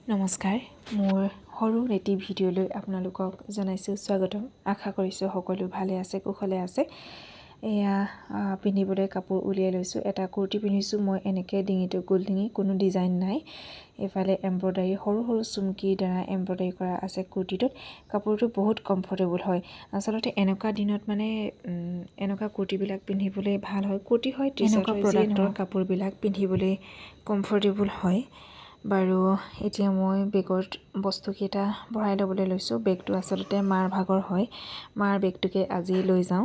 নমস্কাৰ, মোৰ সৰু ৰেটি ভিডিঅ'লৈ আপোনালোকক জনাইছোঁ স্বাগতম। আশা কৰিছোঁ সকলো ভালে আছে, কুশলে আছে। এয়া পিন্ধিবলৈ কাপোৰ উলিয়াই লৈছোঁ। এটা কুৰ্তি পিন্ধিছোঁ মই এনেকৈ, ডিঙিটো গোল ডিঙি, কোনো ডিজাইন নাই। এইফালে এম্ব্ৰইডাৰী সৰু সৰু চুমকিৰ দ্বাৰা এম্ব্ৰইডাৰী কৰা আছে কুৰ্তিটোত। কাপোৰটো বহুত কমফৰ্টেবল হয়। আচলতে এনেকুৱা দিনত মানে এনেকুৱা কুৰ্তিবিলাক পিন্ধিবলৈ ভাল হয়। কুৰ্তি হয়, এনেকুৱা প্ৰডাক্টৰ কাপোৰবিলাক পিন্ধিবলৈ কমফৰ্টেবল হয়। বাৰু এতিয়া মই বেগত বস্তুকেইটা ভৰাই ল'বলৈ লৈছোঁ। বেগটো আচলতে মাৰ ভাগৰ হয়। মাৰ বেগটোকে আজি লৈ যাওঁ।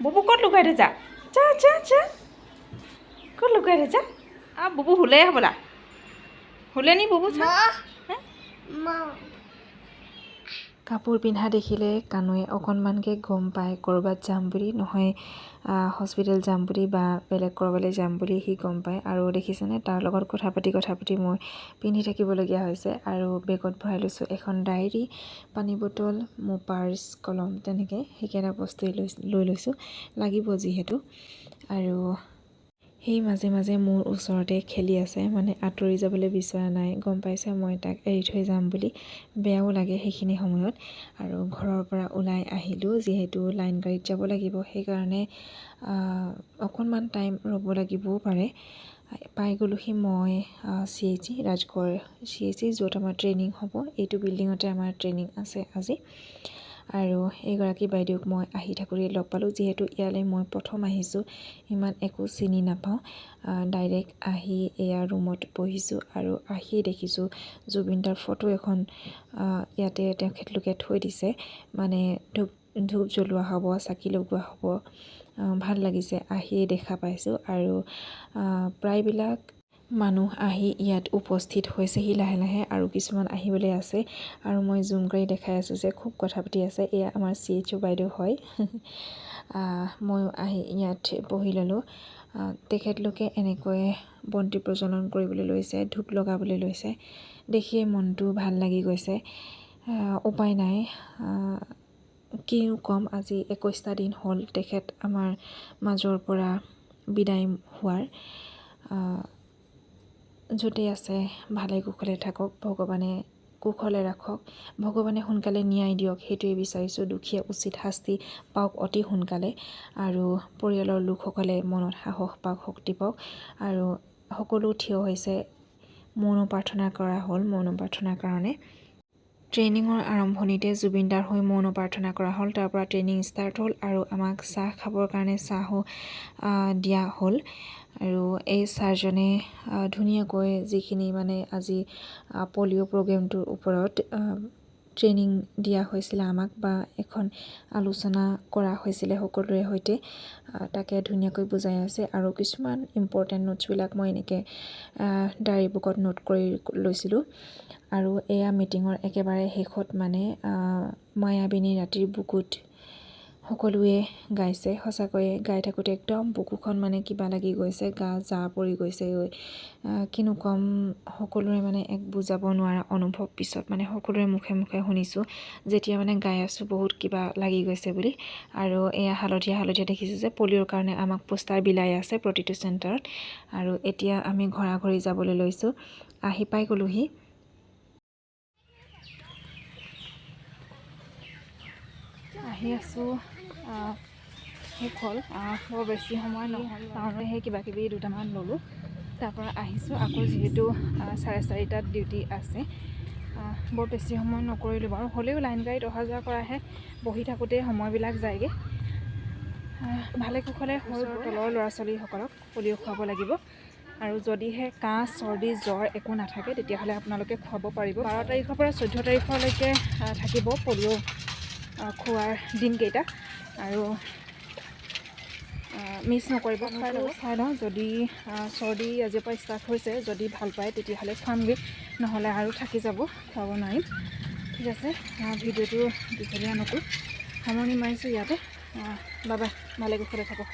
বুবু ক'ত লুকাই থৈছা? যা যা যা, ক'ত লুকাই থৈছা? বুবু শুলে হ'বলা, শুলে নি বুবু? কাপোৰ পিন্ধা দেখিলে কানুৱে অকণমানকৈ গম পায় ক'ৰবাত যাম বুলি, নহয় হস্পিটেল যাম বুলি বা বেলেগ ক'ৰবালৈ যাম বুলি সি গম পায়। আৰু দেখিছেনে, তাৰ লগত কথা পাতি মই পিন্ধি থাকিবলগীয়া হৈছে। আৰু বেগত ভৰাই লৈছোঁ এখন ডায়েৰী, পানী বটল, মোৰ পাৰ্চ, কলম, তেনেকৈ সেইকেইটা বস্তুৱেই লৈ লৈছোঁ, লাগিব যিহেতু। আৰু সেই মাজে মাজে মোৰ ওচৰতে খেলি আছে, মানে আঁতৰি যাবলৈ বিচৰা নাই। গম পাইছে মই তাক এৰি থৈ যাম বুলি, বেয়াও লাগে সেইখিনি সময়ত। আৰু ঘৰৰ পৰা ওলাই আহিলোঁ, যিহেতু লাইন গাড়ীত যাব লাগিব, সেইকাৰণে অকণমান টাইম ৰ'ব লাগিবও পাৰে। পাই গ'লোহি মই CHC, ৰাজগড় CHC, য'ত আমাৰ ট্ৰেইনিং হ'ব। এইটো বিল্ডিঙতে আমাৰ ট্ৰেইনিং আছে আজি। আৰু এইগৰাকী বাইদেউক মই আহি থাকোঁতে লগ পালোঁ। যিহেতু ইয়ালৈ মই প্ৰথম আহিছোঁ, ইমান একো চিনি নাপাওঁ। ডাইৰেক্ট আহি এয়া ৰুমত বহিছোঁ আৰু আহিয়ে দেখিছোঁ জুবিনদাৰ ফটো এখন ইয়াতে তেখেতলোকে থৈ দিছে। মানে ধূপ জ্বলোৱা হ'ব, চাকি লগোৱা হ'ব। ভাল লাগিছে, আহিয়ে দেখা পাইছোঁ। আৰু প্ৰায়বিলাক মানুহ আহি ইয়াত উপস্থিত হৈছেহি লাহে লাহে, আৰু কিছুমান আহিবলৈ আছে। আৰু মই জুম কৰি দেখাই আছোঁ যে খুব কথা পাতি আছে। এয়া আমাৰ CHO বাইদেউ হয়। ময়ো আহি ইয়াত বহি ল'লোঁ। তেখেতলোকে এনেকৈ বন্তি প্ৰজ্বলন কৰিবলৈ লৈছে, ধূপ লগাবলৈ লৈছে। দেখিয়ে মনটো ভাল লাগি গৈছে। উপায় নাই, কিনো ক'ম। আজি 21টা দিন হ'ল তেখেত আমাৰ মাজৰ পৰা বিদায় হোৱাৰ। য'তেই আছে ভালে কুশলে থাকক, ভগৱানে কুশলে ৰাখক, ভগৱানে সোনকালে ন্যায় দিয়ক, সেইটোৱে বিচাৰিছোঁ। দুখীয়ে উচিত শাস্তি পাওক অতি সোনকালে, আৰু পৰিয়ালৰ লোকসকলে মনত সাহস পাওক, শক্তি পাওক। আৰু সকলো থিয় হৈছে, মৌন প্ৰাৰ্থনা কৰা হ'ল। মৌন প্ৰাৰ্থনাৰ কাৰণে ট্ৰেইনিঙৰ আৰম্ভণিতে জুবিনদাৰ হৈ মৌন প্ৰাৰ্থনা কৰা হ'ল। তাৰ পৰা ট্ৰেইনিং ষ্টাৰ্ট হ'ল, আৰু আমাক চাহ খাবৰ কাৰণে চাহো দিয়া হ'ল। আৰু এই ছাৰজনে ধুনীয়াকৈ যিখিনি মানে আজি পলিঅ' প্ৰগ্ৰেমটোৰ ওপৰত ট্ৰেইনিং দিয়া হৈছিলে আমাক, বা এখন আলোচনা কৰা হৈছিলে সকলোৰে সৈতে, তাকে ধুনীয়াকৈ বুজাই আছে। আৰু কিছুমান ইম্পৰ্টেণ্ট নোটছবিলাক মই এনেকৈ ডায়েৰী বুকত নোট কৰি লৈছিলোঁ। আৰু এয়া মিটিঙৰ একেবাৰে শেষত মানে মায়াবিনী ৰাতিৰ বুকুত সকলোৱে গাইছে। সঁচাকৈয়ে গাই থাকোঁতে একদম বুকুখন মানে কিবা লাগি গৈছে, গা জা পৰি গৈছে। কিনো ক'ম, সকলোৰে মানে এক বুজাব নোৱাৰা অনুভৱ। পিছত মানে সকলোৰে মুখে মুখে শুনিছোঁ, যেতিয়া মানে গাই আছোঁ বহুত কিবা লাগি গৈছে বুলি। আৰু এয়া হালধীয়া হালধীয়া দেখিছোঁ যে পলিঅ'ৰ কাৰণে আমাক পোষ্টাৰ বিলাই আছে প্ৰতিটো চেণ্টাৰত। আৰু এতিয়া আমি ঘৰা ঘৰি যাবলৈ লৈছোঁ। আহি পাই গ'লোহি। আহি আছোঁ, শেষ হ'ল। বৰ বেছি সময় নহ'ল, কাৰণে সেই কিবাকিবি দুটামান ল'লোঁ। তাৰপৰা আহিছোঁ আকৌ, যিহেতু 4:30টাত ডিউটি আছে। বৰ বেছি সময় নকৰিলোঁ বাৰু, হ'লেও লাইন গাড়ীত অহা যোৱা কৰাহে, বহি থাকোঁতেই সময়বিলাক যায়গৈ। ভালে কুশলে হৈ তলৰ ল'ৰা ছোৱালীসকলক পলিঅ' খুৱাব লাগিব। আৰু যদিহে কাহ চৰ্দি জ্বৰ একো নাথাকে, তেতিয়াহ'লে আপোনালোকে খুৱাব পাৰিব। 12 তাৰিখৰ পৰা 14 তাৰিখলৈকে থাকিব পলিঅ' খোৱাৰ দিনকেইটা। আৰু মিছ নকৰিব, চাই লওঁ। যদি চৰ্দি আজিৰ পৰা ষ্টাৰ্ট হৈছে, যদি ভাল পায় তেতিয়াহ'লে খুৱামগৈ, নহ'লে আৰু থাকি যাব, খুৱাব নোৱাৰিম। ঠিক আছে, ভিডিঅ'টো দীঘলীয়া নকৰোঁ, সামৰণি মাৰিছোঁ ইয়াতে। বাই বাই, ভালে কুশলে থাকক।